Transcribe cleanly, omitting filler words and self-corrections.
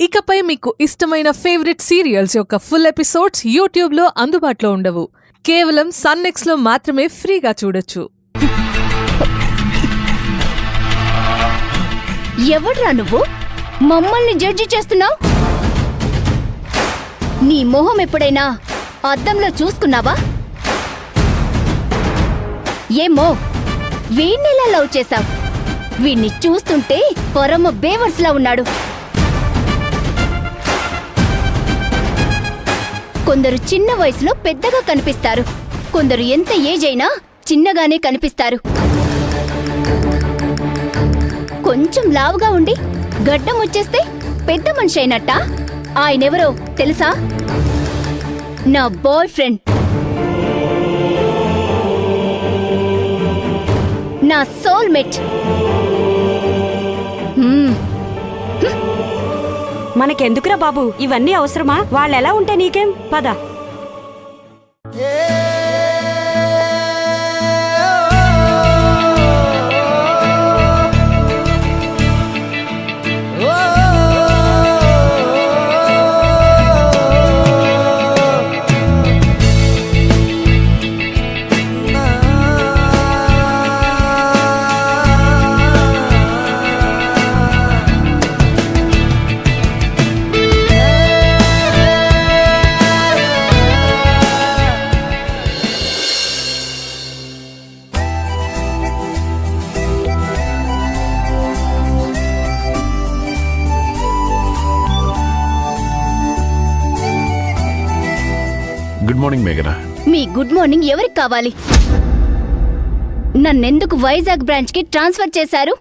ఇకపై మీకు ఇష్టమైన ఫేవరెట్ సీరియల్స్ యొక్క ఫుల్ ఎపిసోడ్స్ యూట్యూబ్లో అందుబాటులో ఉండవు. కేవలం సన్నెక్స్లో మాత్రమే ఫ్రీగా చూడొచ్చు. ఎవడ్రా నువ్వు మమ్మల్ని జడ్జి చేస్తున్నావు? నీ మొహం ఎప్పుడైనా అద్దంలో చూసుకున్నావా? ఏమో వీణ్ణెలా లవ్ చేశావు? వీణ్ణి చూస్తుంటే పరమ బేవర్స్లా ఉన్నాడు. కొందరు చిన్న వయసులో పెద్దగా కనిపిస్తారు, కొందరు ఎంత ఏజ్ అయినా చిన్నగానే కనిపిస్తారు. కొంచెం లావుగా ఉండి గడ్డం వచ్చేస్తే పెద్ద మనిషి అయినట్టా? ఆయనెవరో తెలుసా? నా బాయ్ ఫ్రెండ్, నా సోల్మేట్. మనకెందుకురా బాబు ఇవన్నీ అవసరమా? వాళ్ళెలా ఉంటే నీకేం? పద. గుడ్ మార్నింగ్ మేఘనా. మీ గుడ్ మార్నింగ్ ఎవరికి కావాలి? నన్నెందుకు వైజాగ్ బ్రాంచ్ కి ట్రాన్స్ఫర్ చేశారు?